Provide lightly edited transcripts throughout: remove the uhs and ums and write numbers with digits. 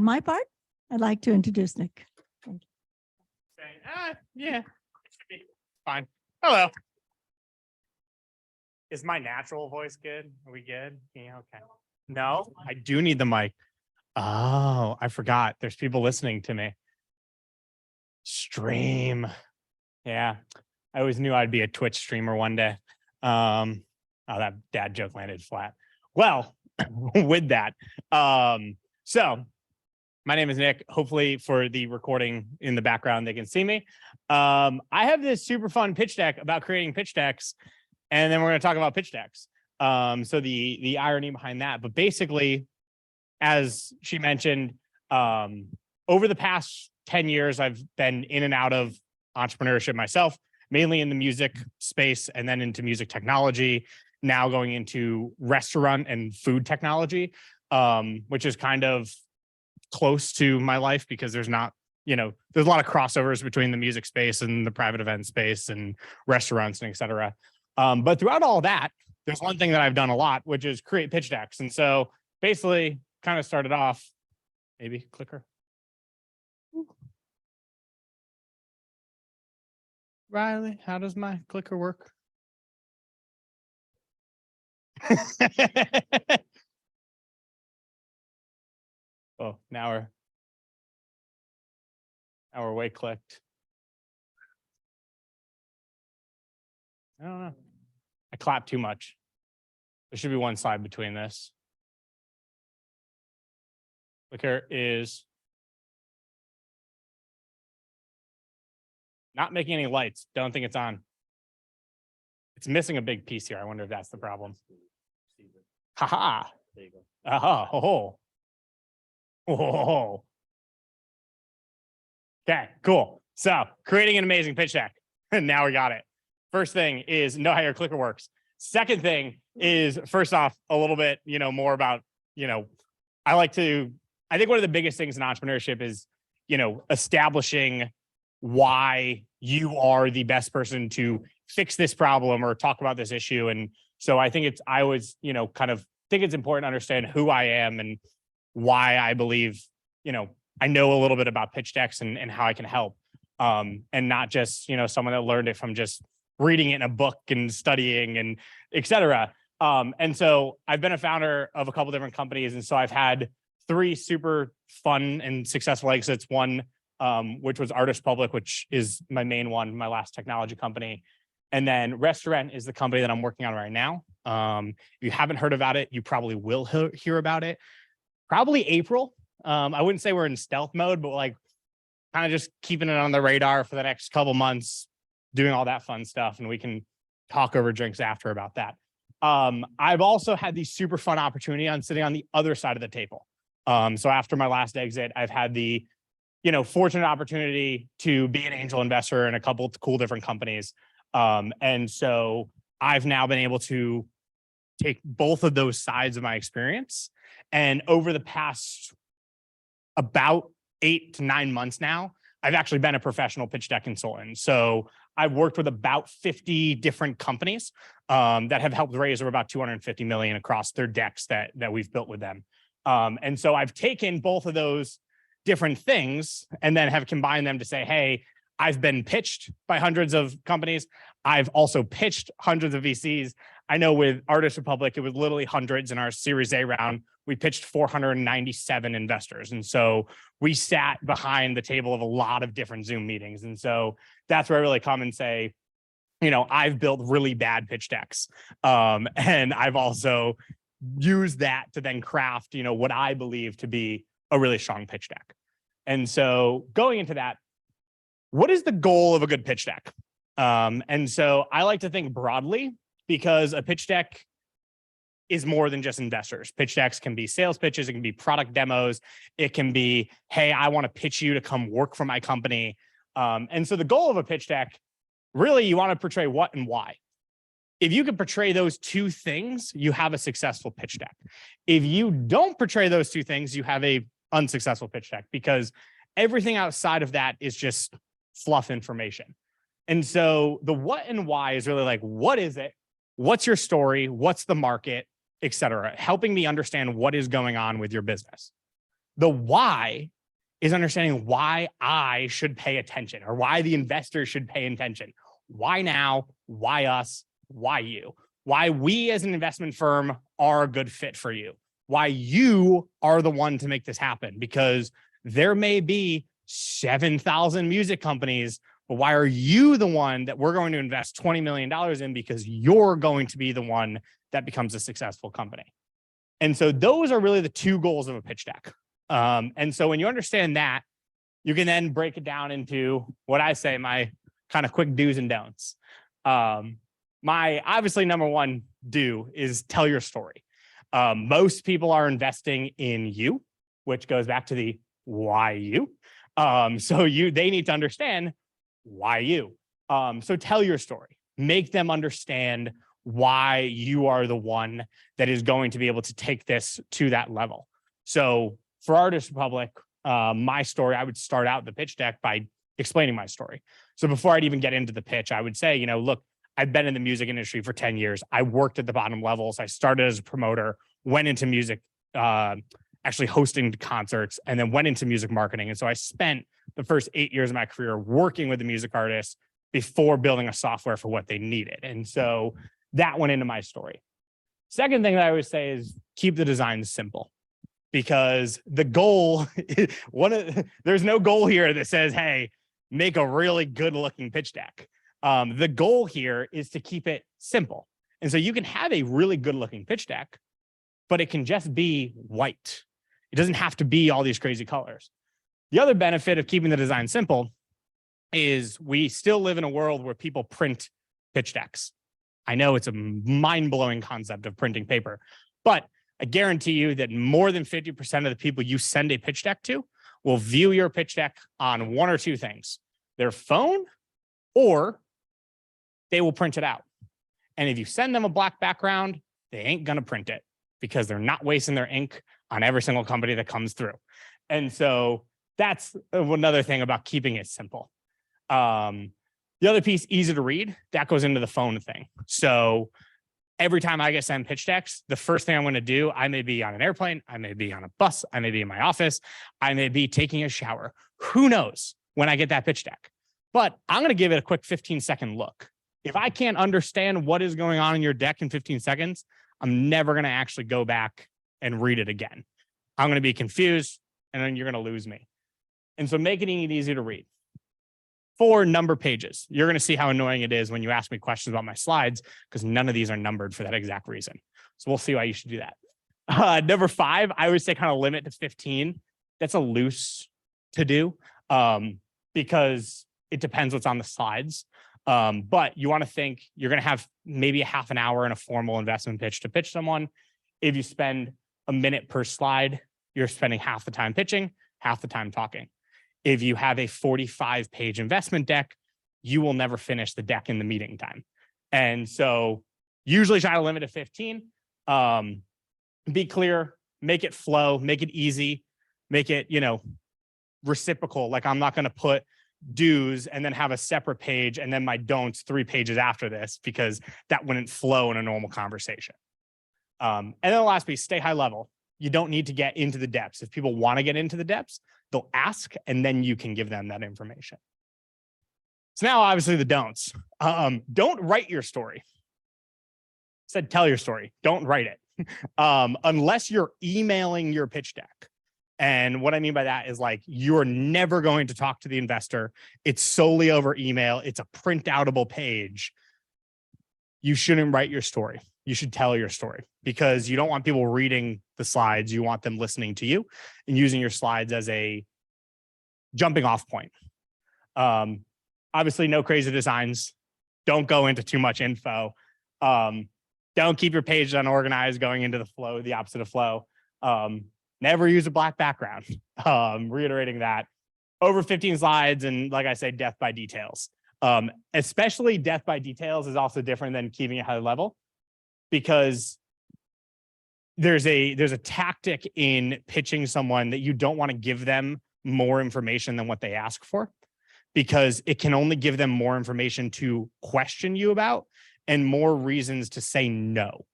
my part, I'd like to introduce Nick. Thank you. Yeah, it should be fine. Hello. Is my natural voice good? Are we good? Yeah, okay. No, I do need the mic. Oh, I forgot. There's people listening to me. Stream. Yeah, I always knew I'd be a Twitch streamer one day. Oh, that dad joke landed flat. Well, with that, so my name is Nick. Hopefully for the recording in the background, they can see me. I have this super fun pitch deck about creating pitch decks, and then we're going to talk about pitch decks. So the irony behind that, but basically, as she mentioned, over the past 10 years, I've been in and out of entrepreneurship myself, mainly in the music space and then into music technology, now going into restaurant and food technology, which is kind of close to my life because there's not, there's a lot of crossovers between the music space and the private event space and restaurants and et cetera. But throughout all that, there's one thing that I've done a lot, which is create pitch decks. And so basically kind of started off, maybe clicker. Riley, how does my clicker work? Oh, now we're way clicked. I don't know. I clapped too much. There should be one slide between this. Clicker is not making any lights. Don't think it's on. It's missing a big piece here. I wonder if that's the problem. Haha. There you go. Oh. Oh. Okay, cool. So creating an amazing pitch deck. And now we got it. First thing is know how your clicker works. Second thing is, first off, a little bit, more about, I think one of the biggest things in entrepreneurship is, establishing why you are the best person to fix this problem or talk about this issue. And so I think I always, kind of think it's important to understand who I am and why I believe, I know a little bit about pitch decks and how I can help. And not just, someone that learned it from just reading it in a book and studying and et cetera. And so I've been a founder of a couple different companies. And so I've had 3 super fun and successful exits. One, which was Artist Public, which is my main one, my last technology company. And then Restaurant is the company that I'm working on right now. If you haven't heard about it, you probably will hear about it. Probably April. I wouldn't say we're in stealth mode, but like kind of just keeping it on the radar for the next couple months, doing all that fun stuff. And we can talk over drinks after about that. I've also had the super fun opportunity on sitting on the other side of the table. So after my last exit, I've had the, fortunate opportunity to be an angel investor in a couple of cool different companies. And so I've now been able to take both of those sides of my experience. And over the past about 8 to 9 months now, I've actually been a professional pitch deck consultant. So I've worked with about 50 different companies that have helped raise over about 250 million across their decks that we've built with them. And so I've taken both of those different things and then have combined them to say, hey, I've been pitched by hundreds of companies. I've also pitched hundreds of VCs. I know with Artist Republic, it was literally hundreds. In our Series A round, we pitched 497 investors. And so we sat behind the table of a lot of different Zoom meetings. And so that's where I really come and say, I've built really bad pitch decks. And I've also used that to then craft, what I believe to be a really strong pitch deck. And so going into that, what is the goal of a good pitch deck? And so I like to think broadly because a pitch deck is more than just investors. Pitch decks can be sales pitches. It can be product demos. It can be, hey, I want to pitch you to come work for my company. And so the goal of a pitch deck, really, you want to portray what and why. If you can portray those 2 things, you have a successful pitch deck. If you don't portray those 2 things, you have a unsuccessful pitch deck because everything outside of that is just fluff information. And so the what and why is really like, what is it? What's your story? What's the market, et cetera, helping me understand what is going on with your business. The why is understanding why I should pay attention or why the investor should pay attention. Why now? Why us? Why you? Why we as an investment firm are a good fit for you. Why you are the one to make this happen, because there may be 7,000 music companies, but why are you the one that we're going to invest $20 million in? Because you're going to be the one that becomes a successful company. And so those are really the two goals of a pitch deck. And so when you understand that, you can then break it down into what I say, my kind of quick do's and don'ts. My obviously number one do is tell your story. Most people are investing in you, which goes back to the why you. So they need to understand why you. So tell your story, make them understand why you are the one that is going to be able to take this to that level. So for Artist Republic, my story, I would start out the pitch deck by explaining my story. So before I'd even get into the pitch, I would say, look, I've been in the music industry for 10 years. I worked at the bottom levels. I started as a promoter, went into music, actually hosting concerts, and then went into music marketing. And so I spent the first 8 years of my career working with the music artists before building a software for what they needed. And so that went into my story. Second thing that I would say is keep the design simple, because the goal, there's no goal here that says, hey, make a really good looking pitch deck. The goal here is to keep it simple. And so you can have a really good looking pitch deck, but it can just be white. It doesn't have to be all these crazy colors. The other benefit of keeping the design simple is we still live in a world where people print pitch decks. I know it's a mind-blowing concept of printing paper, but I guarantee you that more than 50% of the people you send a pitch deck to will view your pitch deck on one or two things: their phone, or they will print it out. And if you send them a black background, they ain't going to print it, because they're not wasting their ink on every single company that comes through. And so that's another thing about keeping it simple. The other piece, easy to read, that goes into the phone thing. So every time I get sent pitch decks, the first thing I'm going to do, I may be on an airplane, I may be on a bus, I may be in my office, I may be taking a shower. Who knows when I get that pitch deck? But I'm going to give it a quick 15-second look. If I can't understand what is going on in your deck in 15 seconds, I'm never going to actually go back and read it again. I'm going to be confused, and then you're going to lose me. And so making it easy to read. 4 number pages. You're going to see how annoying it is when you ask me questions about my slides, because none of these are numbered for that exact reason. So we'll see why you should do that. Number 5, I would say kind of limit to 15. That's a loose to do, because it depends what's on the slides. But you want to think you're going to have maybe a half an hour in a formal investment pitch to pitch someone. If you spend a minute per slide, you're spending half the time pitching, half the time talking. If you have a 45-page investment deck, you will never finish the deck in the meeting time. And so usually try to limit to 15. Be clear, make it flow, make it easy, make it, reciprocal. Like, I'm not going to put do's and then have a separate page and then my don'ts 3 pages after this, because that wouldn't flow in a normal conversation. And then the last piece, stay high level. You don't need to get into the depths. If people want to get into the depths, they'll ask, and then you can give them that information. So now, obviously, the don'ts. Don't write your story. I said tell your story. Don't write it. Unless you're emailing your pitch deck. And what I mean by that is, like, you're never going to talk to the investor. It's solely over email. It's a print-outable page. You shouldn't write your story. You should tell your story, because you don't want people reading the slides. You want them listening to you and using your slides as a jumping off point. Obviously, no crazy designs. Don't go into too much info. Don't keep your page unorganized going into the flow, the opposite of flow. Never use a black background. Reiterating that. Over 15 slides, and like I say, death by details. Especially death by details is also different than keeping it high level, because there's a tactic in pitching someone that you don't want to give them more information than what they ask for, because it can only give them more information to question you about and more reasons to say no.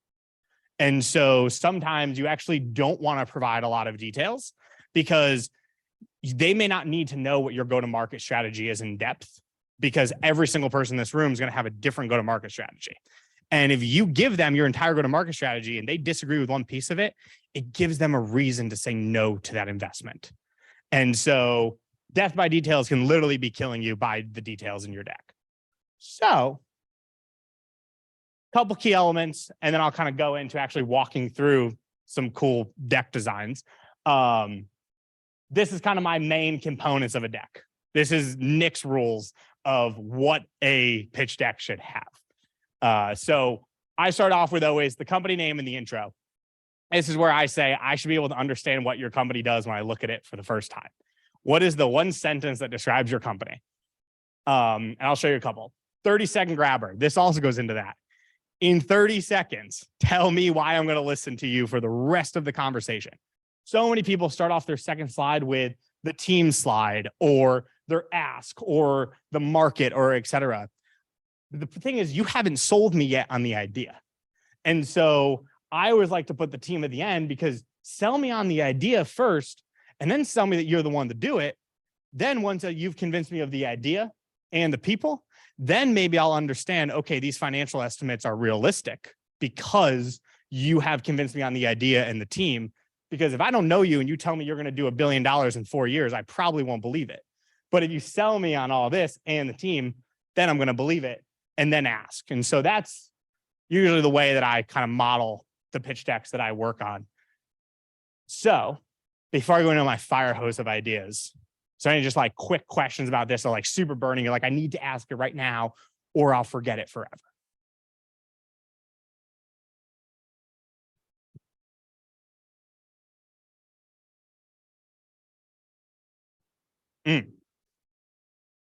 And so sometimes you actually don't want to provide a lot of details, because they may not need to know what your go-to-market strategy is in depth, because every single person in this room is going to have a different go-to-market strategy. And if you give them your entire go-to-market strategy and they disagree with one piece of it, it gives them a reason to say no to that investment. And so death by details can literally be killing you by the details in your deck. So a couple key elements, and then I'll kind of go into actually walking through some cool deck designs. This is kind of my main components of a deck. This is Nick's rules of what a pitch deck should have. So I start off with always the company name in the intro. This is where I say I should be able to understand what your company does when I look at it for the first time. What is the one sentence that describes your company? And I'll show you a couple. 30-second grabber. This also goes into that. In 30 seconds, tell me why I'm going to listen to you for the rest of the conversation. So many people start off their second slide with the team slide or their ask or the market or et cetera. The thing is, you haven't sold me yet on the idea. And so I always like to put the team at the end, because sell me on the idea first and then sell me that you're the one to do it. Then once you've convinced me of the idea and the people, then maybe I'll understand, okay, these financial estimates are realistic because you have convinced me on the idea and the team. Because if I don't know you and you tell me you're going to do $1 billion in 4 years, I probably won't believe it. But if you sell me on all this and the team, then I'm going to believe it and then ask. And so that's usually the way that I kind of model the pitch decks that I work on. So before I go into my fire hose of ideas, so any just like quick questions about this are like super burning. You're like, I need to ask it right now or I'll forget it forever.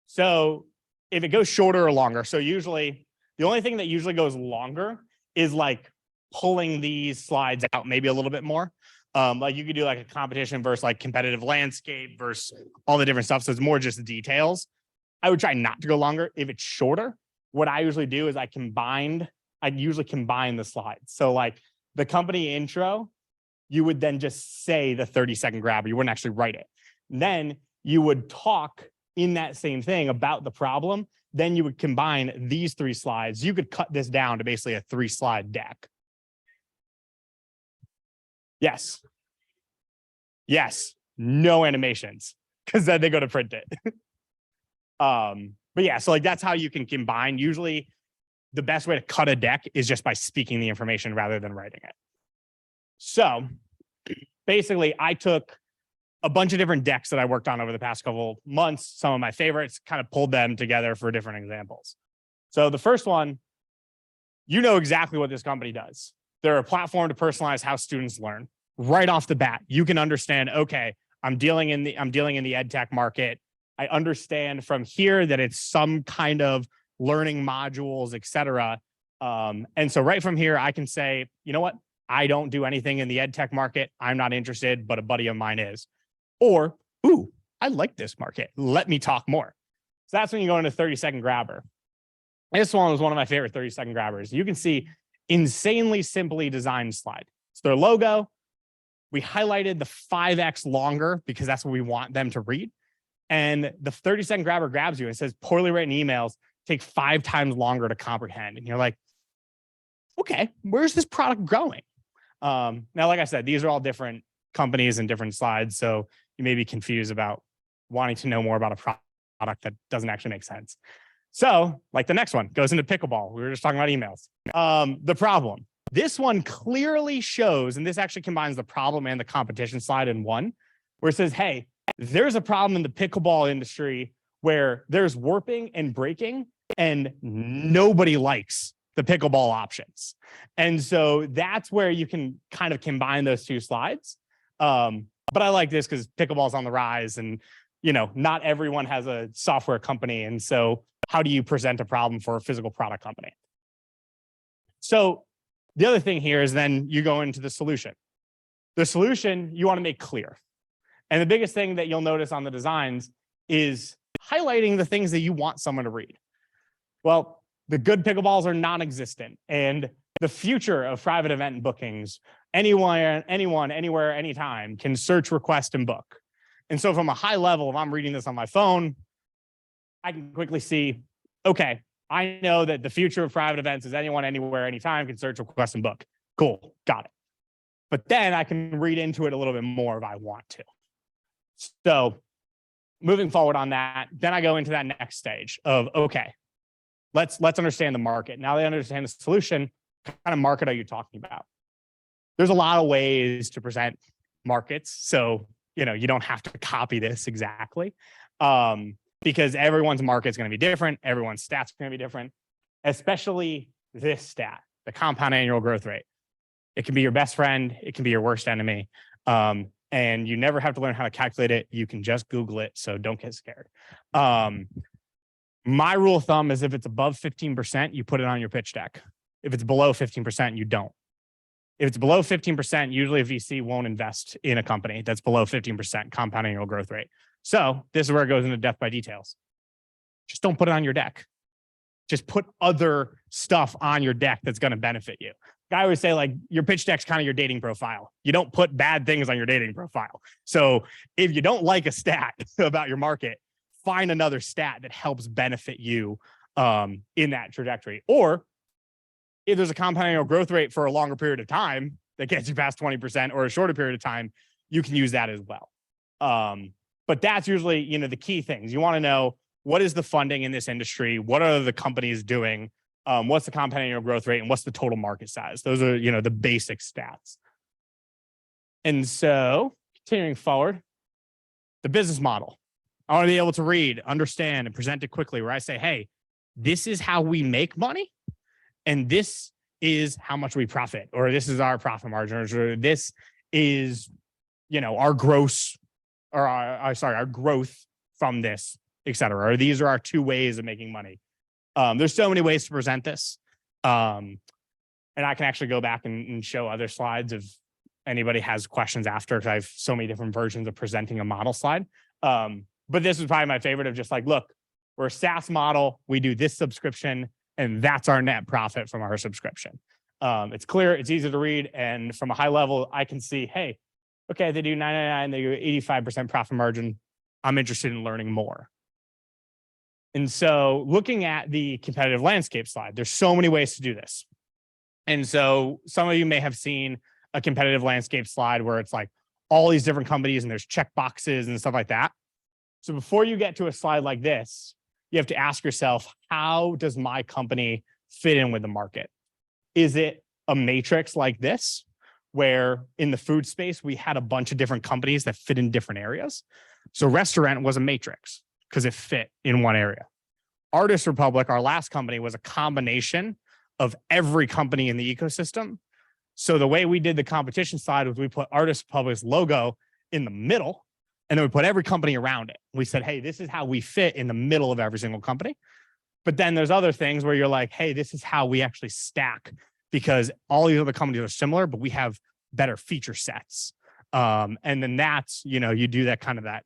So if it goes shorter or longer, so usually the only thing that usually goes longer is like pulling these slides out maybe a little bit more. Like you could do like a competition versus like competitive landscape versus all the different stuff. So it's more just details. I would try not to go longer. If it's shorter, what I usually do is I usually combine the slides. So like the company intro, you would then just say the 30-second grabber. You wouldn't actually write it. And then you would talk in that same thing about the problem. Then you would combine these 3 slides. You could cut this down to basically a 3-slide deck. Yes. Yes. No animations, because then they go to print it. But yeah, so like that's how you can combine. Usually the best way to cut a deck is just by speaking the information rather than writing it. So basically I took a bunch of different decks that I worked on over the past couple months, some of my favorites, kind of pulled them together for different examples. So the first one, you know exactly what this company does. They're a platform to personalize how students learn. Right off the bat, you can understand, okay, I'm dealing in the ed tech market. I understand from here that it's some kind of learning modules, et cetera. And so right from here, I can say, you know what? I don't do anything in the ed tech market. I'm not interested, but a buddy of mine is. Or, ooh, I like this market. Let me talk more. So that's when you go into 30-second grabber. This one was one of my favorite 30-second grabbers. You can see insanely simply designed slide. It's their logo. We highlighted the 5x longer because that's what we want them to read. And the 30-second grabber grabs you and says poorly written emails take 5 times longer to comprehend. And you're like, okay, where's this product going? Now, like I said, these are all different companies and different slides. So you may be confused about wanting to know more about a product that doesn't actually make sense. So like the next one goes into pickleball. We were just talking about emails. The problem. This one clearly shows, and this actually combines the problem and the competition slide in one, where it says, hey, there's a problem in the pickleball industry where there's warping and breaking and nobody likes the pickleball options. And so that's where you can kind of combine those 2 slides. But I like this because pickleball is on the rise and, you know, not everyone has a software company. And so how do you present a problem for a physical product company? So the other thing here is then you go into the solution. The solution you want to make clear. And the biggest thing that you'll notice on the designs is highlighting the things that you want someone to read. Well, the good pickleballs are non-existent. And the future of private event bookings, anyone, anywhere, anytime can search, request, and book. And so from a high level, if I'm reading this on my phone, I can quickly see, okay, I know that the future of private events is anyone, anywhere, anytime can search, request, and book. Cool, got it. But then I can read into it a little bit more if I want to. So moving forward on that, then I go into that next stage of, okay, let's understand the market. Now they understand the solution. What kind of market are you talking about? There's a lot of ways to present markets. So, you don't have to copy this exactly because everyone's market is going to be different. Everyone's stats are going to be different, especially this stat, the compound annual growth rate. It can be your best friend. It can be your worst enemy. And you never have to learn how to calculate it. You can just Google it. So don't get scared. My rule of thumb is if it's above 15%, you put it on your pitch deck. If it's below 15%, you don't. If it's below 15%, usually a VC won't invest in a company that's below 15% compound annual growth rate. So this is where it goes into death by details. Just don't put it on your deck. Just put other stuff on your deck that's going to benefit you. I always say, like, your pitch deck's kind of your dating profile. You don't put bad things on your dating profile. So if you don't like a stat about your market, find another stat that helps benefit you in that trajectory. Or if there's a compound annual growth rate for a longer period of time that gets you past 20% or a shorter period of time, you can use that as well. But that's usually, the key things. You want to know, what is the funding in this industry? What are the companies doing? What's the compound annual growth rate and what's the total market size? Those are, the basic stats. And so continuing forward, the business model. I want to be able to read, understand, and present it quickly where I say, hey, this is how we make money. And this is how much we profit, or this is our profit margin, or this is, our gross, or our growth from this, et cetera. Or these are our two ways of making money. There's so many ways to present this. And I can actually go back and show other slides if anybody has questions after, because I have so many different versions of presenting a model slide. But this is probably my favorite of just like, look, we're a SaaS model. We do this subscription, and that's our net profit from our subscription. It's clear, it's easy to read. And from a high level, I can see, hey, okay, they do 999, they do 85% profit margin. I'm interested in learning more. And so looking at the competitive landscape slide, there's so many ways to do this. And so some of you may have seen a competitive landscape slide where it's like all these different companies and there's check boxes and stuff like that. So before you get to a slide like this, you have to ask yourself, how does my company fit in with the market? Is it a matrix like this, where in the food space, we had a bunch of different companies that fit in different areas? So restaurant was a matrix because it fit in one area. Artist Republic, our last company, was a combination of every company in the ecosystem. So the way we did the competition slide was we put Artist Republic's logo in the middle, and then we put every company around it. We said, hey, this is how we fit in the middle of every single company. But then there's other things where you're like, hey, this is how we actually stack, because all these other companies are similar, but we have better feature sets. And then that's, you do that kind of that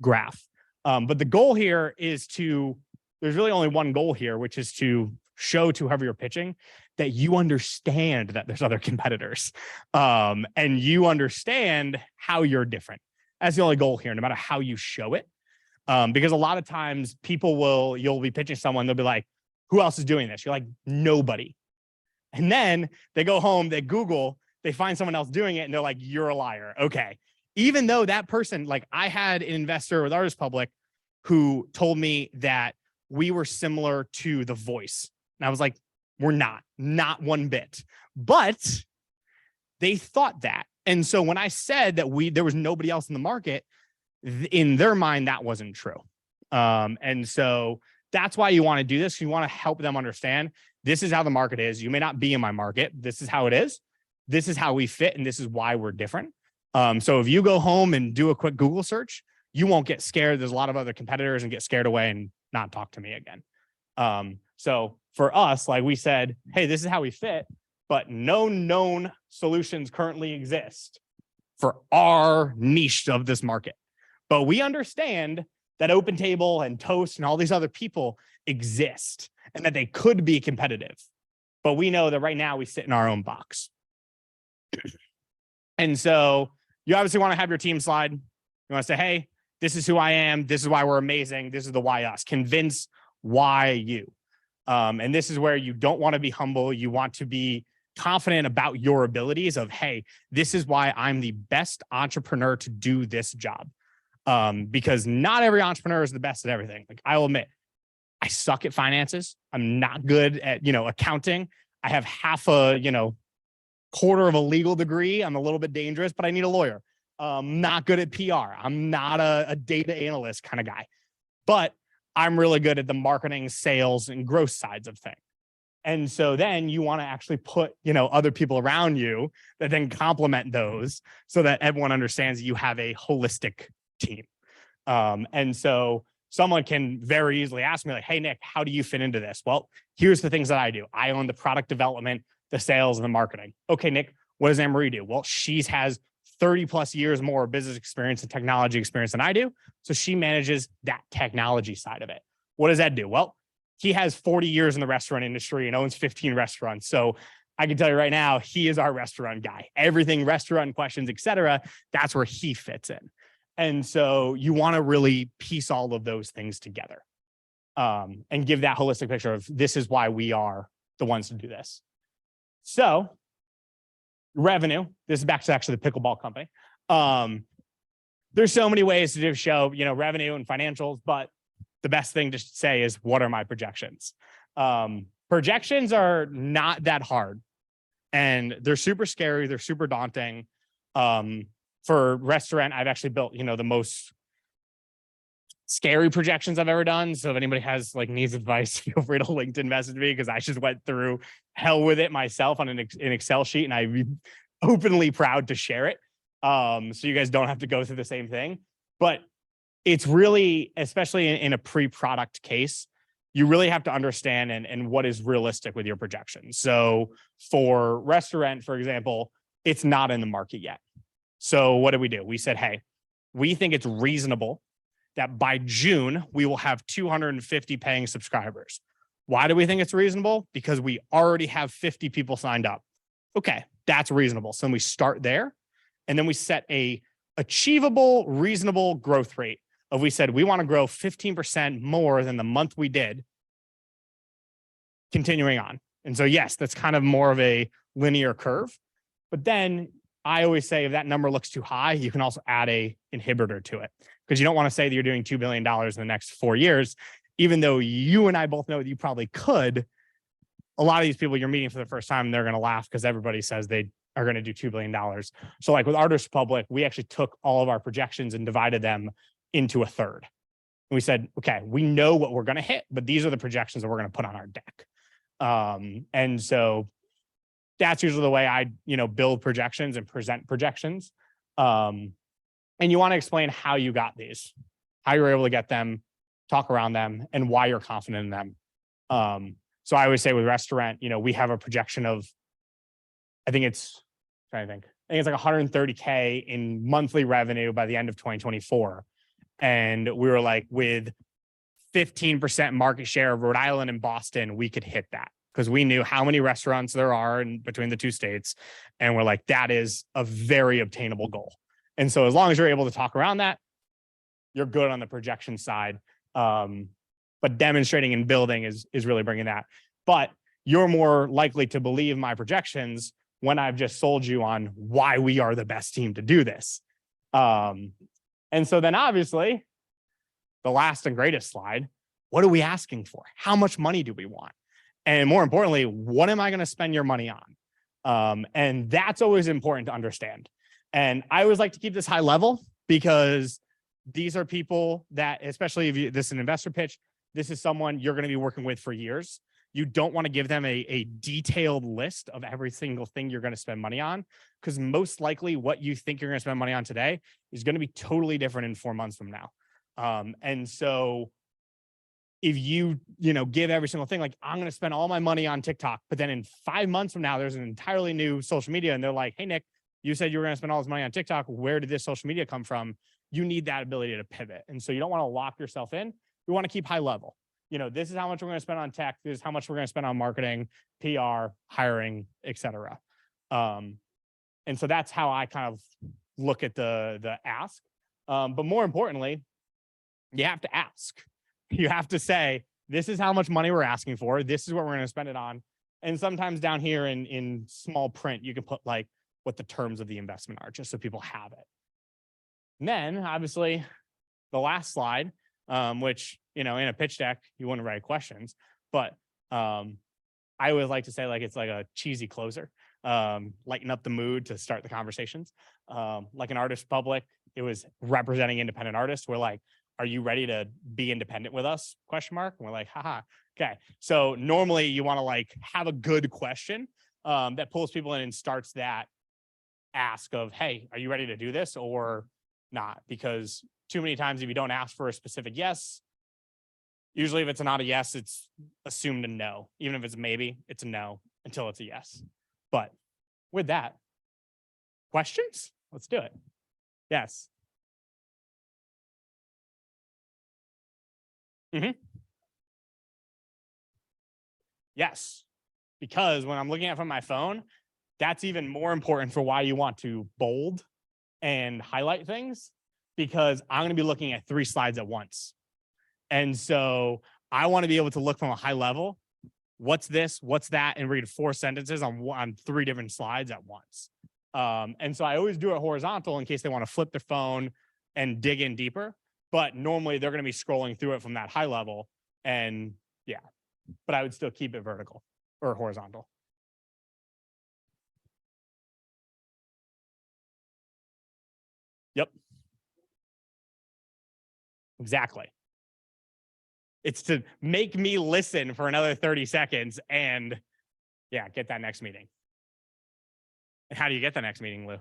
graph. But the goal here is there's really only one goal here, which is to show to whoever you're pitching that you understand that there's other competitors, and you understand how you're different. That's the only goal here, no matter how you show it. Because a lot of times you'll be pitching someone, they'll be like, who else is doing this? You're like, nobody. And then they go home, they Google, they find someone else doing it, and they're like, you're a liar. Okay. Even though that person, like, I had an investor with Artist Public who told me that we were similar to The Voice. And I was like, we're not one bit. But they thought that. And so when I said that there was nobody else in the market, in their mind, that wasn't true. And so that's why you want to do this. You want to help them understand this is how the market is. You may not be in my market. This is how it is. This is how we fit. And this is why we're different. So if you go home and do a quick Google search, you won't get scared. There's a lot of other competitors and get scared away and not talk to me again. So for us, like we said, hey, this is how we fit, but no known solutions currently exist for our niche of this market. But we understand that OpenTable and Toast and all these other people exist and that they could be competitive. but we know that right now we sit in our own box. And so you obviously want to have your team slide. You want to say, hey, this is who I am. This is why we're amazing. This is the why us. Convince why you. And this is where you don't want to be humble. You want to be confident about your abilities of, hey, this is why I'm the best entrepreneur to do this job. Because not every entrepreneur is the best at everything. Like, I will admit, I suck at finances. I'm not good at, accounting. I have half a, quarter of a legal degree. I'm a little bit dangerous, but I need a lawyer. Not good at PR. I'm not a data analyst kind of guy, but I'm really good at the marketing, sales, and growth sides of things. And so then you want to actually put, other people around you that then complement those so that everyone understands you have a holistic team. And so someone can very easily ask me like, hey, Nick, how do you fit into this? Well, here's the things that I do. I own the product development, the sales, and the marketing. Okay, Nick, what does Anne-Marie do? Well, she has 30 plus years more business experience and technology experience than I do. So she manages that technology side of it. What does Ed do? Well, he has 40 years in the restaurant industry and owns 15 restaurants. So I can tell you right now, he is our restaurant guy. Everything restaurant questions, et cetera, that's where he fits in. And so you want to really piece all of those things together and give that holistic picture of this is why we are the ones to do this. So revenue, this is back to actually the pickleball company. There's so many ways to show, revenue and financials, but the best thing to say is, what are my projections? Projections are not that hard and they're super scary. They're super daunting. For restaurant, I've actually built, the most scary projections I've ever done. So if anybody has needs advice, feel free to LinkedIn message me, because I just went through hell with it myself on an Excel sheet, and I'm openly proud to share it. So you guys don't have to go through the same thing. But it's really, especially in a pre-product case, you really have to understand and what is realistic with your projections. So for restaurant, for example, it's not in the market yet. So what do? We said, hey, we think it's reasonable that by June, we will have 250 paying subscribers. Why do we think it's reasonable? Because we already have 50 people signed up. Okay, that's reasonable. So then we start there, and then we set a achievable, reasonable growth rate of, we said, we want to grow 15% more than the month we did, continuing on. And so, yes, that's kind of more of a linear curve. But then I always say, if that number looks too high, you can also add a inhibitor to it, because you don't want to say that you're doing $2 billion in the next 4 years, even though you and I both know that you probably could. A lot of these people you're meeting for the first time, they're going to laugh because everybody says they are going to do $2 billion. So like with Artist Republic, we actually took all of our projections and divided them into a third. And we said, okay, we know what we're going to hit, but these are the projections that we're going to put on our deck. And so that's usually the way I, build projections and present projections. And you want to explain how you got these, how you're able to get them, talk around them, and why you're confident in them. So I always say with restaurant, we have a projection of, I think it's like $130K in monthly revenue by the end of 2024. And we were like, with 15% market share of Rhode Island and Boston, we could hit that, because we knew how many restaurants there are in between the two states. And we're like, that is a very obtainable goal. And so as long as you're able to talk around that, you're good on the projection side. But demonstrating and building is really bringing that. But you're more likely to believe my projections when I've just sold you on why we are the best team to do this. And so then obviously, the last and greatest slide, what are we asking for? How much money do we want? And more importantly, what am I going to spend your money on? And that's always important to understand. And I always like to keep this high level, because these are people that, especially if this is an investor pitch, this is someone you're going to be working with for years. You don't want to give them a detailed list of every single thing you're going to spend money on, because most likely what you think you're going to spend money on today is going to be totally different in 4 months from now. And so if you give every single thing, like, I'm going to spend all my money on TikTok, but then in 5 months from now, there's an entirely new social media, and they're like, hey, Nick, you said you were going to spend all this money on TikTok. Where did this social media come from? You need that ability to pivot. And so you don't want to lock yourself in. We want to keep high level. this is how much we're going to spend on tech. This is how much we're going to spend on marketing, PR, hiring, etc. And so that's how I kind of look at the ask. But more importantly, you have to ask. You have to say, this is how much money we're asking for. This is what we're going to spend it on. And sometimes down here in small print, you can put like what the terms of the investment are, just so people have it. And then obviously the last slide, which, in a pitch deck, you wouldn't write questions, but I always like to say like, it's like a cheesy closer, lighten up the mood to start the conversations. Like an artist public, it was representing independent artists. We're like, are you ready to be independent with us? ? And we're like, haha. Okay. So normally you want to like have a good question that pulls people in and starts that ask of, hey, are you ready to do this or not? Because too many times if you don't ask for a specific yes, usually if it's not a yes, it's assumed a no. Even if it's a maybe, it's a no until it's a yes. But with that, questions? Let's do it. Yes. Yes, because when I'm looking at it from my phone, that's even more important for why you want to bold and highlight things, because I'm going to be looking at 3 slides at once. And so I want to be able to look from a high level, what's this, what's that, and read 4 sentences on 3 different slides at once. And so I always do it horizontal in case they want to flip their phone and dig in deeper. But normally they're going to be scrolling through it from that high level. And yeah, but I would still keep it vertical or horizontal. Yep. Exactly. It's to make me listen for another 30 seconds and yeah, get that next meeting. And how do you get the next meeting, Lou?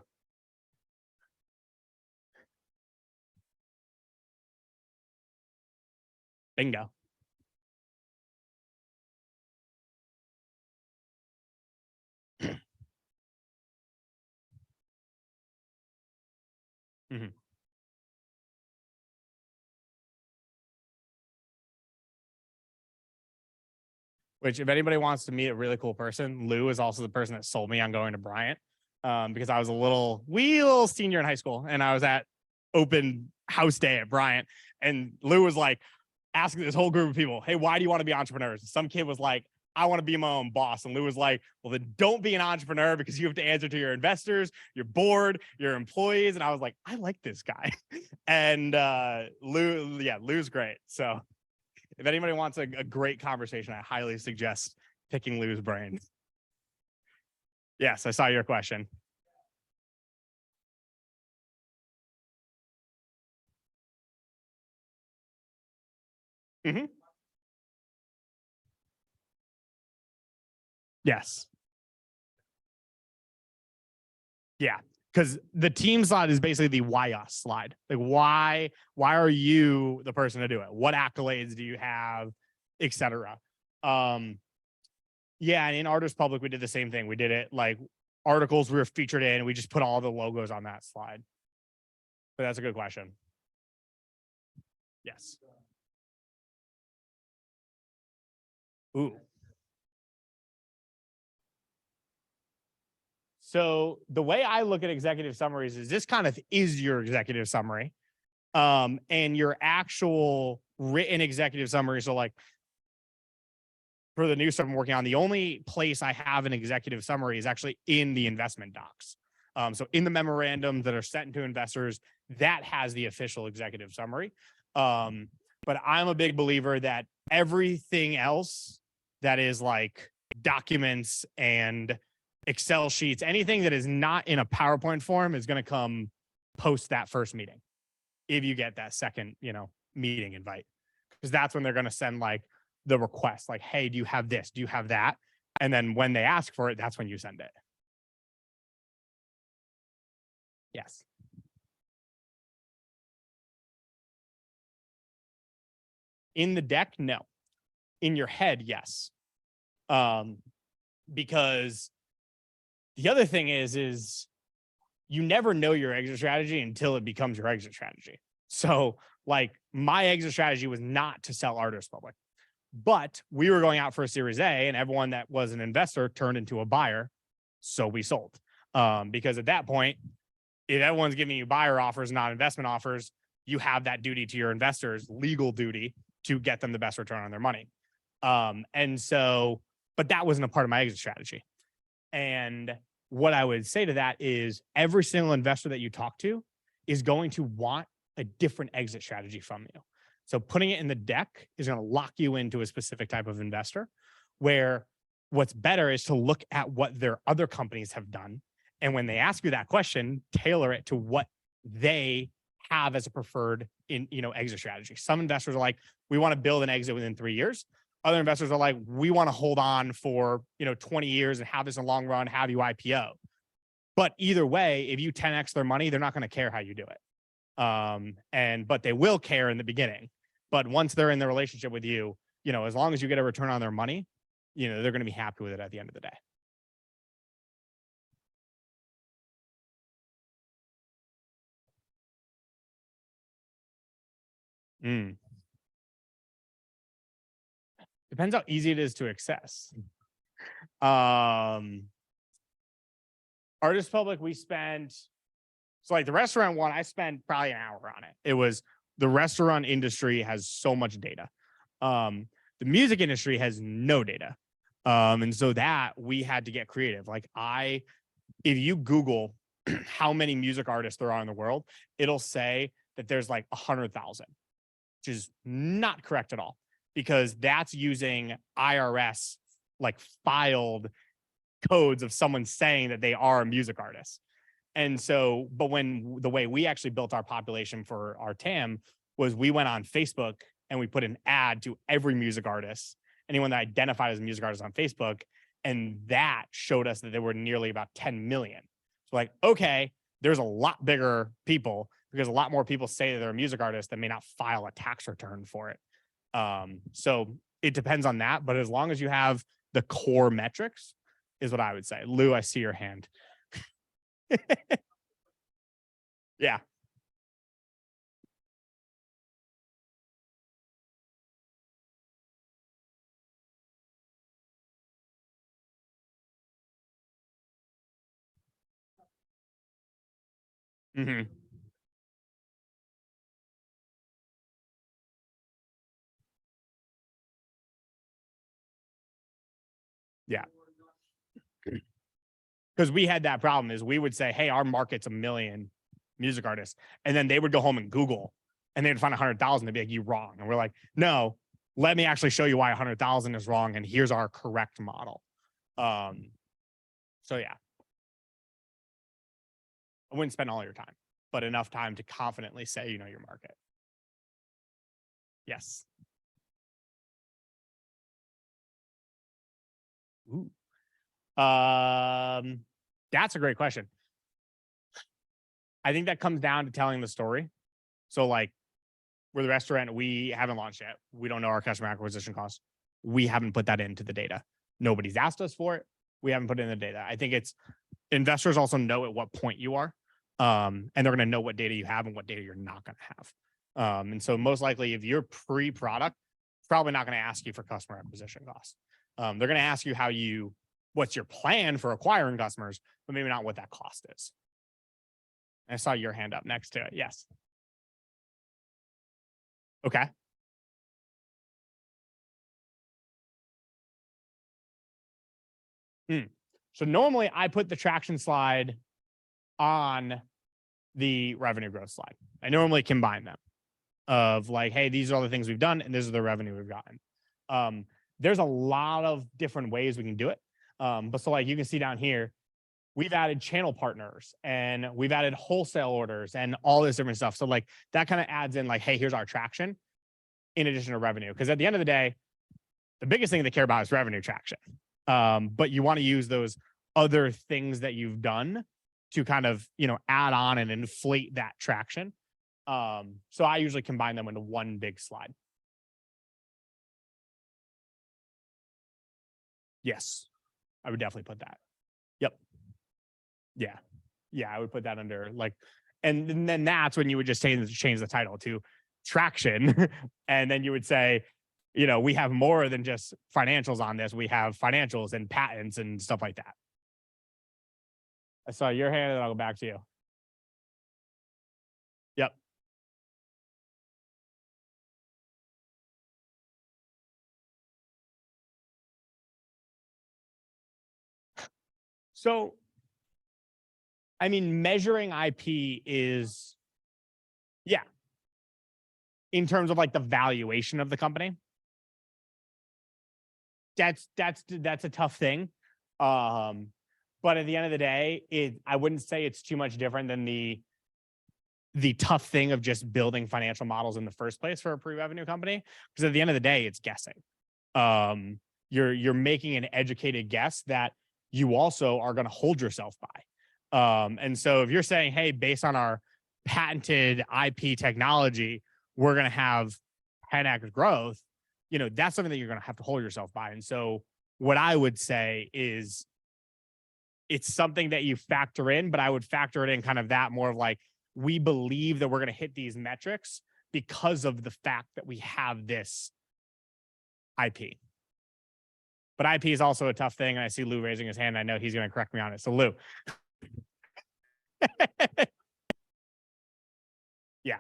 Bingo. Which, if anybody wants to meet a really cool person, Lou is also the person that sold me on going to Bryant, because I was a little senior in high school and I was at open house day at Bryant, and Lou was like asking this whole group of people, hey, why do you want to be entrepreneurs? Some kid was like, I want to be my own boss. And Lou was like, well, then don't be an entrepreneur because you have to answer to your investors, your board, your employees. And I was like, I like this guy. And Lou's great. So if anybody wants a great conversation, I highly suggest picking Lou's brain. Yes, I saw your question. Yes. Yeah. Because the team slide is basically the why us slide. Like, why are you the person to do it? What accolades do you have, etc. Yeah, and in Artist Public, we did the same thing. We did it like articles we were featured in. We just put all the logos on that slide. But that's a good question. Yes. Ooh. So the way I look at executive summaries is this kind of is your executive summary, and your actual written executive summary. So like for the new stuff I'm working on, the only place I have an executive summary is actually in the investment docs. So in the memorandums that are sent to investors, that has the official executive summary. But I'm a big believer that everything else that is like documents and Excel sheets, anything that is not in a PowerPoint form is going to come post that first meeting. If you get that second, meeting invite, because that's when they're going to send like the request, like, hey, do you have this? Do you have that? And then when they ask for it, that's when you send it. Yes. In the deck, no. In your head, yes. Because the other thing is you never know your exit strategy until it becomes your exit strategy. So like my exit strategy was not to sell Artist Public. But we were going out for a Series A, and everyone that was an investor turned into a buyer. So we sold. Because at that point, if everyone's giving you buyer offers, not investment offers, you have that duty to your investors, legal duty, to get them the best return on their money. And so, but that wasn't a part of my exit strategy. And what I would say to that is every single investor that you talk to is going to want a different exit strategy from you. So putting it in the deck is going to lock you into a specific type of investor, where what's better is to look at what their other companies have done. And when they ask you that question, tailor it to what they have as a preferred exit strategy. Some investors are like, we want to build an exit within 3 years. Other investors are like, we want to hold on for 20 years and have this in the long run, have you IPO. But either way, if you 10x their money, they're not going to care how you do it. But they will care in the beginning. But once they're in the relationship with you, as long as you get a return on their money, they're going to be happy with it at the end of the day. Depends how easy it is to access. Artist Public, we spent, so like the restaurant one, I spent probably an hour on it. It was, the restaurant industry has so much data. The music industry has no data. And so that we had to get creative. Like if you Google how many music artists there are in the world, it'll say that there's like 100,000, which is not correct at all, because that's using IRS like filed codes of someone saying that they are a music artist. And so, but the way we actually built our population for our TAM was we went on Facebook and we put an ad to every music artist, anyone that identified as a music artist on Facebook. And that showed us that there were nearly about 10 million. So like, okay, there's a lot bigger people, because a lot more people say that they're a music artist that may not file a tax return for it. So it depends on that. But as long as you have the core metrics is what I would say. Lou, I see your hand. Yeah. Mm-hmm. Yeah. Because we had that problem is we would say, hey, our market's 1 million music artists. And then they would go home and Google and they'd find 100,000. They'd be like, you're wrong. And we're like, no, let me actually show you why 100,000 is wrong. And here's our correct model. So yeah. I wouldn't spend all your time, but enough time to confidently say, your market. Yes. Ooh. That's a great question. I think that comes down to telling the story. So like, we're the restaurant, we haven't launched yet. We don't know our customer acquisition costs. We haven't put that into the data. Nobody's asked us for it. We haven't put it in the data. I think it's investors also know at what point you are. And they're going to know what data you have and what data you're not going to have. And so most likely if you're pre-product, probably not going to ask you for customer acquisition costs. They're going to ask you what's your plan for acquiring customers, but maybe not what that cost is. I saw your hand up next to it. Yes. Okay. So normally I put the traction slide on the revenue growth slide. I normally combine them of like, hey, these are all the things we've done and this is the revenue we've gotten. There's a lot of different ways we can do it. But so like you can see down here, we've added channel partners and we've added wholesale orders and all this different stuff. So like that kind of adds in like, hey, here's our traction in addition to revenue. Because at the end of the day, the biggest thing they care about is revenue traction. But you want to use those other things that you've done to kind of, add on and inflate that traction. So I usually combine them into one big slide. Yes, I would definitely put that. Yep. Yeah. Yeah, I would put that under like, and then that's when you would just change the title to traction. And then you would say, we have more than just financials on this. We have financials and patents and stuff like that. I saw your hand, and I'll go back to you. Yep. So, I mean, measuring IP is, yeah, in terms of like the valuation of the company. That's a tough thing. But at the end of the day, I wouldn't say it's too much different than the tough thing of just building financial models in the first place for a pre-revenue company. Because at the end of the day, it's guessing. You're making an educated guess that you also are going to hold yourself by. And so if you're saying, hey, based on our patented IP technology, we're going to have 10x growth, that's something that you're going to have to hold yourself by. And so what I would say is it's something that you factor in, but I would factor it in kind of that more of like, we believe that we're going to hit these metrics because of the fact that we have this IP. But IP is also a tough thing. And I see Lou raising his hand. I know he's going to correct me on it. So Lou. Yeah.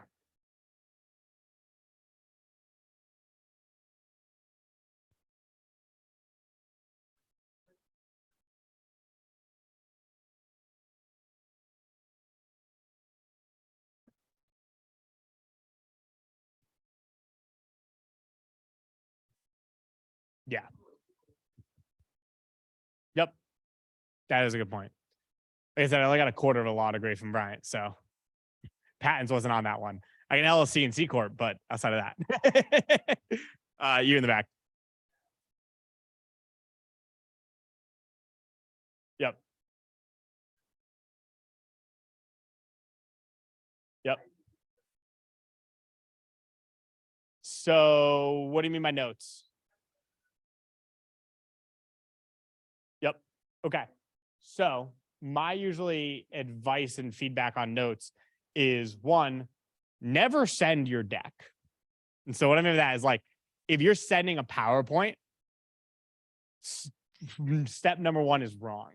Yeah. Yep. That is a good point. Like I said, I only got a quarter of a law degree from Bryant, so patents wasn't on that one. I can LLC and C Corp, but outside of that, you in the back. Yep. Yep. So what do you mean by notes? Yep. Okay. So my usually advice and feedback on notes is one, never send your deck. And so what I mean by that is like, if you're sending a PowerPoint, step number one is wrong.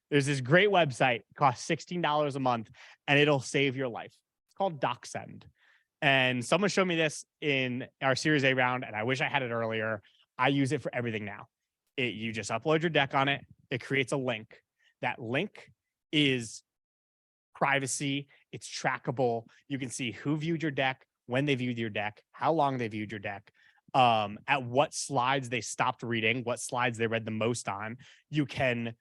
There's this great website, costs $16 a month, and it'll save your life. It's called 𝐋𝐄𝐀𝐑𝐍. And someone showed me this in our Series A round, and I wish I had it earlier. I use it for everything now. You just upload your deck on it. It creates a link. That link is privacy. It's trackable. You can see who viewed your deck, when they viewed your deck, how long they viewed your deck, at what slides they stopped reading, what slides they read the most on. You can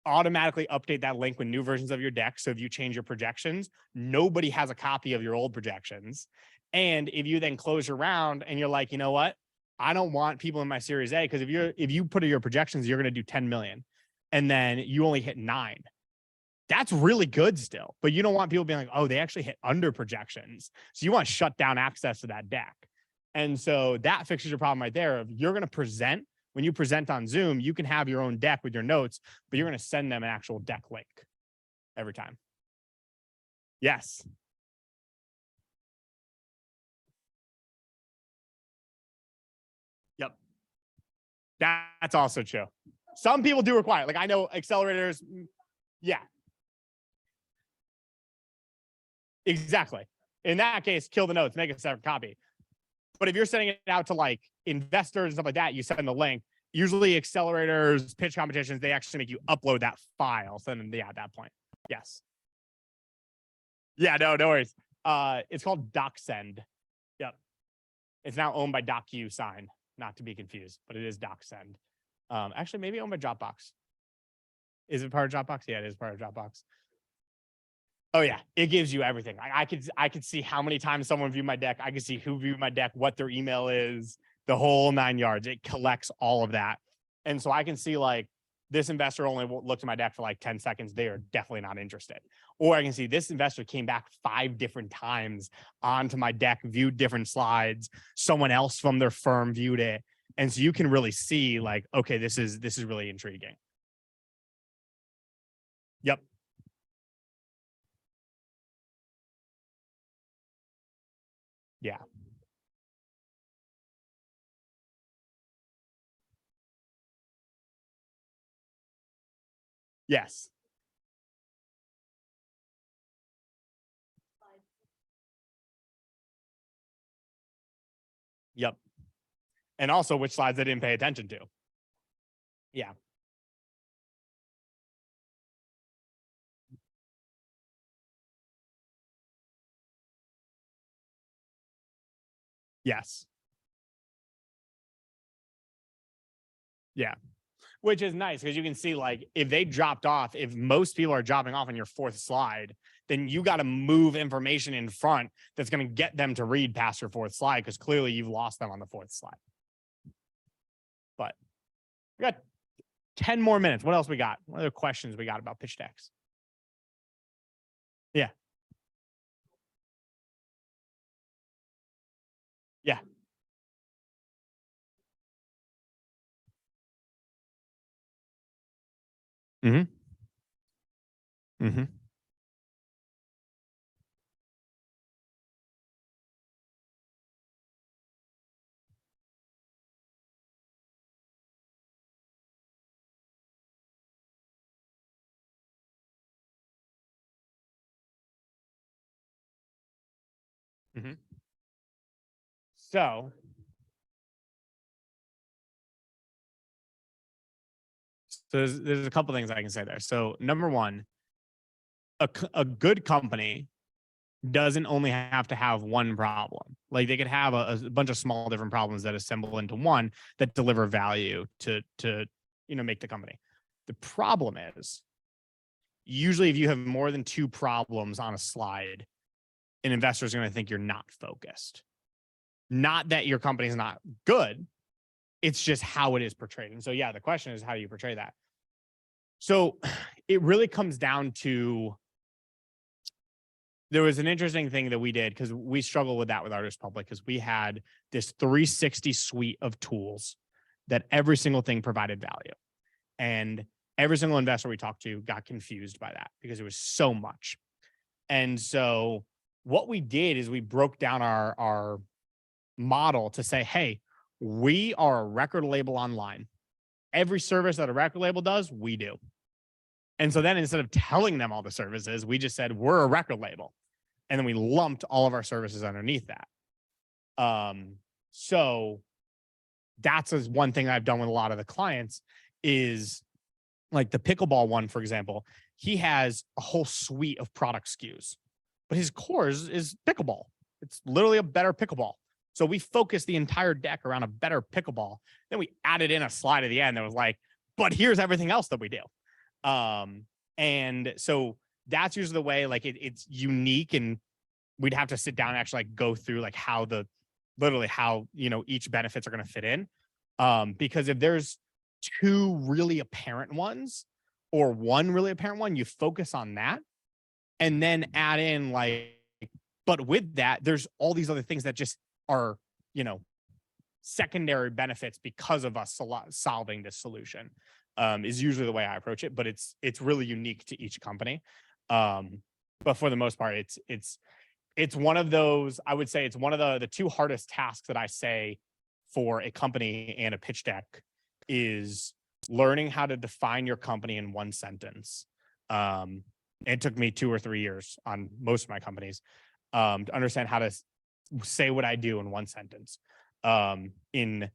automatically update that link with new versions of your deck. So if you change your projections, nobody has a copy of your old projections. And if you then close your round and you're like, you know what? I don't want people in my Series A, because if you put in your projections, you're going to do 10 million and then you only hit 9. That's really good still, but you don't want people being like, oh, they actually hit under projections. So you want to shut down access to that deck. And so that fixes your problem right there. If you're going to present, when you present on Zoom, you can have your own deck with your notes, but you're going to send them an actual deck link every time. Yes. Yep. That's also true. Some people do require, like I know accelerators. Yeah. Exactly. In that case, kill the notes, make a separate copy. But if you're sending it out to like investors and stuff like that, you send the link. Usually accelerators, pitch competitions, they actually make you upload that file. So then, yeah, at that point. Yes. Yeah, no worries. It's called 𝐷ocSend. Yep. It's now owned by 𝐷oc𝐄, not to be confused, but it is 𝐷ocSend. Actually, maybe owned by Dropbox. Is it part of Dropbox? Yeah, it is part of Dropbox. Oh yeah, it gives you everything. I could see how many times someone viewed my deck. I could see who viewed my deck, what their email is, the whole 9 yards. It collects all of that. And so I can see like this investor only looked at my deck for like 10 seconds. They are definitely not interested. Or I can see this investor came back 5 different times onto my deck, viewed different slides. Someone else from their firm viewed it. And so you can really see like, okay, this is really intriguing. Yep. Yeah. Yes. Yep. And also which slides I didn't pay attention to. Yeah. Yes. Yeah. Which is nice because you can see, like, if they dropped off, if most people are dropping off on your fourth slide, then you got to move information in front that's going to get them to read past your fourth slide because clearly you've lost them on the fourth slide. But we got 10 more minutes. What else we got? What other questions we got about pitch decks? Yeah. Yeah. Mm-hmm. Mm-hmm. Mm-hmm. So there's a couple things I can say there. So number one, a good company doesn't only have to have one problem. Like they could have a bunch of small different problems that assemble into one that deliver value to make the company. The problem is usually if you have more than two problems on a slide, an investor is going to think you're not focused. Not that your company is not good. It's just how it is portrayed. And so, yeah, the question is, how do you portray that? So it really comes down to, there was an interesting thing that we did because we struggle with that with Artist Public because we had this 360 suite of tools that every single thing provided value. And every single investor we talked to got confused by that because it was so much. And so what we did is we broke down our model to say, hey, we are a record label online. Every service that a record label does, we do. And so then instead of telling them all the services, we just said, we're a record label. And then we lumped all of our services underneath that. So that's one thing I've done with a lot of the clients is like the pickleball one, for example, he has a whole suite of product SKUs, but his core is pickleball. It's literally a better pickleball. So we focused the entire deck around a better pickleball. Then we added in a slide at the end that was like, but here's everything else that we do. And so that's usually the way, like it's unique, and we'd have to sit down and actually like go through like how each benefits are going to fit in. Because if there's two really apparent ones or one really apparent one, you focus on that and then add in but with that, there's all these other things that just are, secondary benefits because of us solving this solution, is usually the way I approach it, but it's really unique to each company. But for the most part, it's one of those, I would say it's one of the two hardest tasks that I say for a company and a pitch deck is learning how to define your company in one sentence. It took me 2 or 3 years on most of my companies to understand how to say what I do in one sentence, in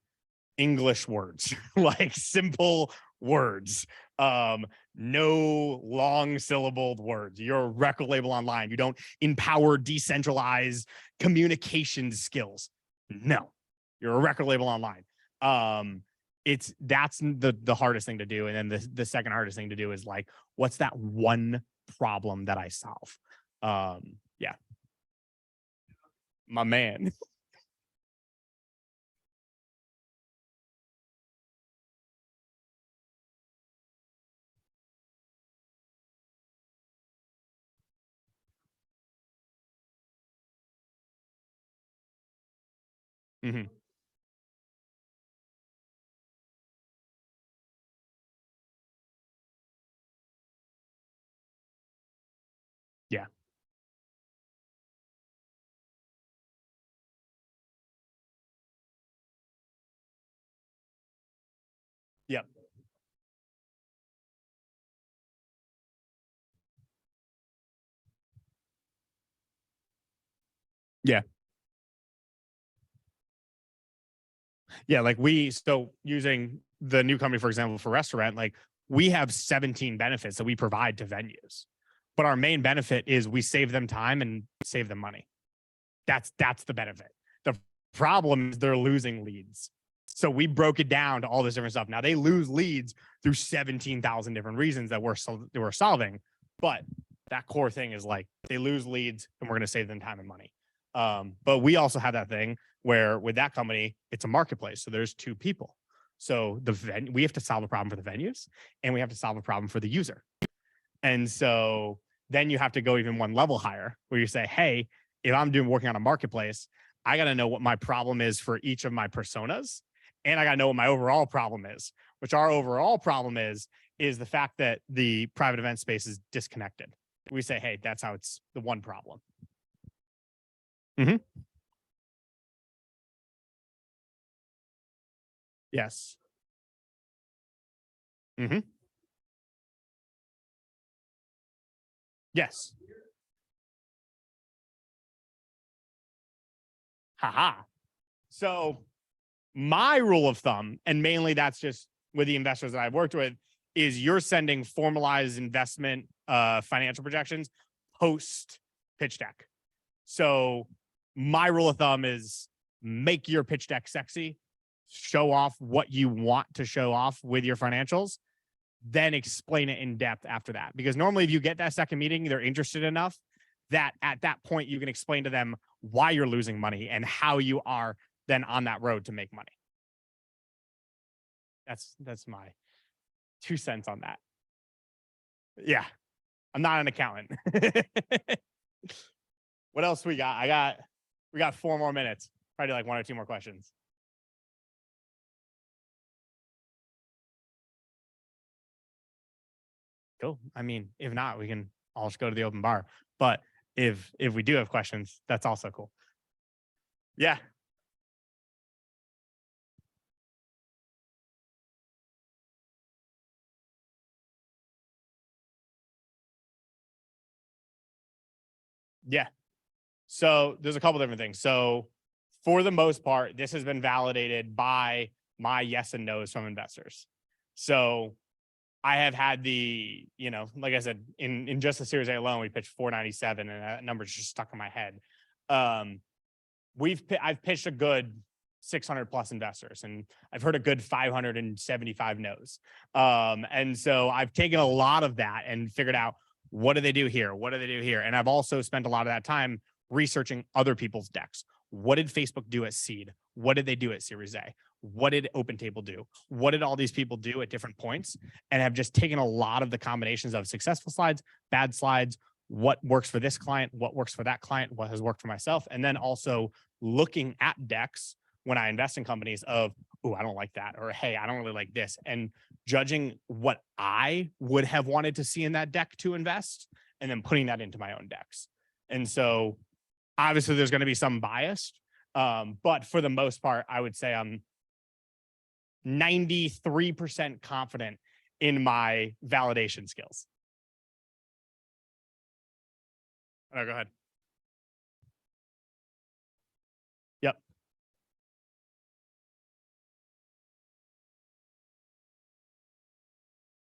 English words, like simple words, no long syllabled words. You're a record label online. You don't empower decentralized communication skills. No, you're a record label online. That's the hardest thing to do. And then the second hardest thing to do is like, what's that one problem that I solve? Yeah. My man. Mm-hmm. Yeah. Yep. Yeah. Yeah. Like so using the new company, for example, for restaurant, like we have 17 benefits that we provide to venues, but our main benefit is we save them time and save them money. That's the benefit. The problem is they're losing leads. So we broke it down to all this different stuff. Now they lose leads through 17,000 different reasons that we're solving, but that core thing is like they lose leads and we're going to save them time and money. But we also have that thing where with that company, it's a marketplace. So there's two people. So we have to solve a problem for the venues and we have to solve a problem for the user. And so then you have to go even one level higher where you say, hey, if I'm working on a marketplace, I got to know what my problem is for each of my personas. And I got to know what my overall problem is, which our overall problem is the fact that the private event space is disconnected. We say, hey, that's how it's the one problem. Mm-hmm. Yes. Mm-hmm. Yes. Haha. So my rule of thumb, and mainly that's just with the investors that I've worked with, is you're sending formalized investment financial projections post pitch deck. So my rule of thumb is make your pitch deck sexy, show off what you want to show off with your financials, then explain it in depth after that. Because normally if you get that second meeting, they're interested enough that at that point you can explain to them why you're losing money and how you are then on that road to make money. That's my 2 cents on that. Yeah, I'm not an accountant. What else we got? We got 4 more minutes. Probably like 1 or 2 more questions. Cool. I mean, if not, we can all just go to the open bar. But if we do have questions, that's also cool. Yeah. Yeah. So there's a couple different things. So for the most part, this has been validated by my yes and no's from investors. So I have had like I said, in just the Series A alone, we pitched 497, and that number's just stuck in my head. I've pitched a good 600 plus investors, and I've heard a good 575 no's. And so I've taken a lot of that and figured out what do they do here? What do they do here? And I've also spent a lot of that time researching other people's decks. What did Facebook do at seed? What did they do at Series A? What did OpenTable do? What did all these people do at different points? And have just taken a lot of the combinations of successful slides, bad slides, what works for this client, what works for that client, what has worked for myself. And then also looking at decks when I invest in companies of, oh, I don't like that, or hey, I don't really like this, and judging what I would have wanted to see in that deck to invest, and then putting that into my own decks. And so obviously there's going to be some bias, but for the most part, I would say I'm 93% confident in my validation skills. Oh, go ahead. Yep.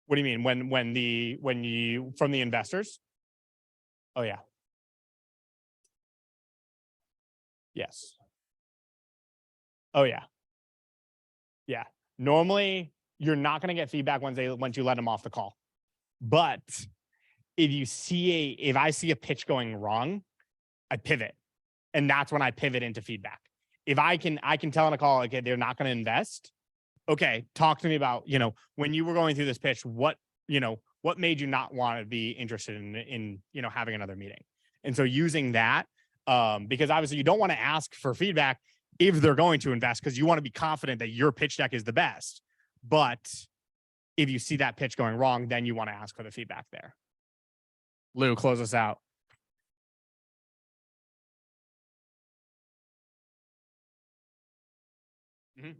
What do you mean when you from the investors? Oh yeah. Yes. Oh yeah. Yeah. Normally you're not going to get feedback once you let them off the call. But if I see a pitch going wrong, I pivot. And that's when I pivot into feedback. If I can tell on a call, okay, they're not going to invest. Okay, talk to me about, when you were going through this pitch, what made you not want to be interested in having another meeting? And so using that, because obviously you don't want to ask for feedback if they're going to invest, because you want to be confident that your pitch deck is the best. But if you see that pitch going wrong, then you want to ask for the feedback there. Lou, close us out. Mm-hmm.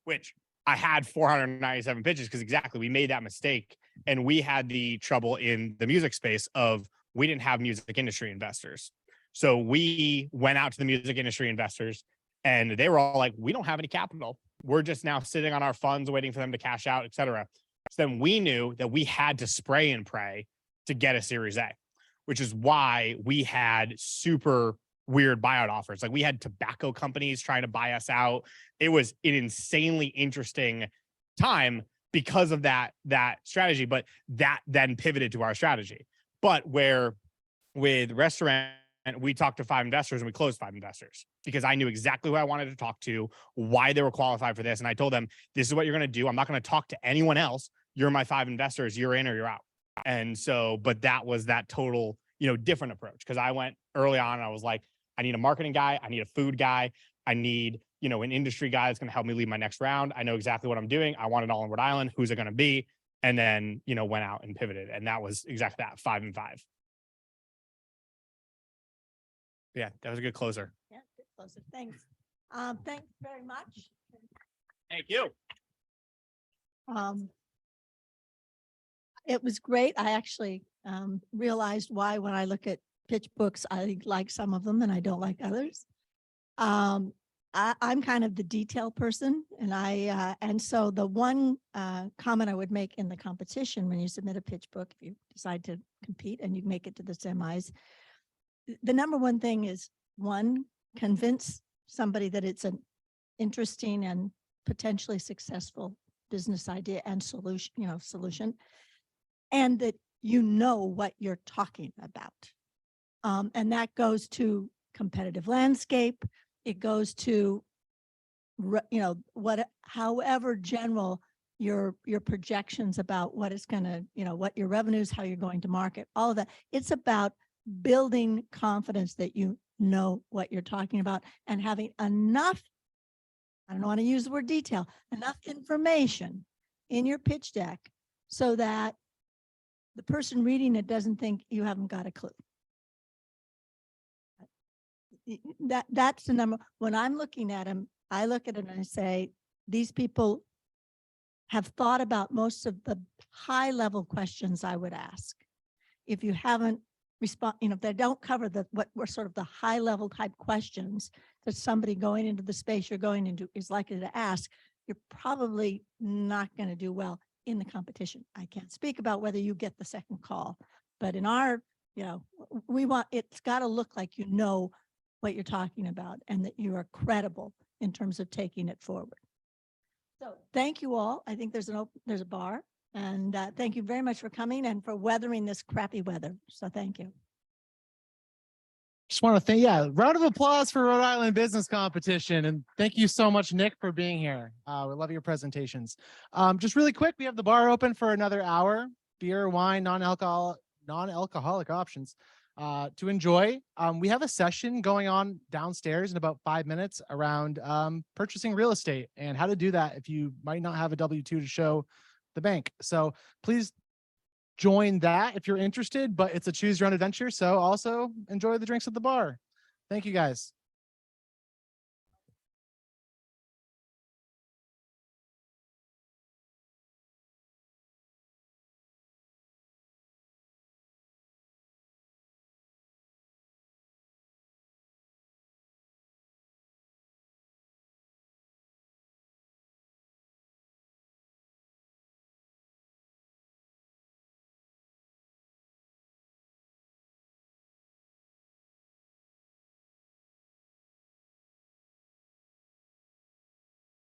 which I had 497 pitches because exactly we made that mistake, and we had the trouble in the music space of we didn't have music industry investors. So we went out to the music industry investors and they were all like, we don't have any capital. We're just now sitting on our funds waiting for them to cash out, et cetera. So then we knew that we had to spray and pray to get a Series A, which is why we had super weird buyout offers. Like we had tobacco companies trying to buy us out. It was an insanely interesting time because of that strategy, but that then pivoted to our strategy. But where with restaurant, we talked to 5 investors and we closed 5 investors because I knew exactly who I wanted to talk to, why they were qualified for this. And I told them, this is what you're going to do. I'm not going to talk to anyone else. You're my 5 investors. You're in or you're out. And so, but that was that total, different approach. Cause I went early on and I was like, I need a marketing guy. I need a food guy. I need, an industry guy that's going to help me lead my next round. I know exactly what I'm doing. I want it all in Rhode Island. Who's it going to be? And then, went out and pivoted. And that was exactly that, 5 and 5. Yeah, that was a good closer. Yeah, good closer. Thanks. Thanks very much. Thank you. It was great. I actually realized why when I look at pitch books, I like some of them and I don't like others. I'm kind of the detail person, and so the one comment I would make in the competition when you submit a pitch book, if you decide to compete and you make it to the semis, the number one thing is convince somebody that it's an interesting and potentially successful business idea and solution, and that what you're talking about. And that goes to competitive landscape. It goes to, however general your projections about what it's going to, what your revenues, how you're going to market, all of that. It's about building confidence that you know what you're talking about and having enough, I don't want to use the word detail, enough information in your pitch deck so that the person reading it doesn't think you haven't got a clue. That's the number. When I'm looking at them, I look at it and I say, these people have thought about most of the high level questions I would ask. If you haven't if they don't cover what were sort of the high level type questions that somebody going into the space you're going into is likely to ask, you're probably not going to do well in the competition. I can't speak about whether you get the second call, but in our, it's got to look like what you're talking about and that you are credible in terms of taking it forward. So thank you all. I think there's a bar, and thank you very much for coming and for weathering this crappy weather. So thank you. Just want to thank, round of applause for Rhode Island Business Competition. And thank you so much, Nick, for being here. We love your presentations. Just really quick, we have the bar open for another hour, beer, wine, non-alcoholic options to enjoy. We have a session going on downstairs in about 5 minutes around purchasing real estate and how to do that if you might not have a W-2 to show the bank. So please join that if you're interested, but it's a choose your own adventure. So also enjoy the drinks at the bar. Thank you guys.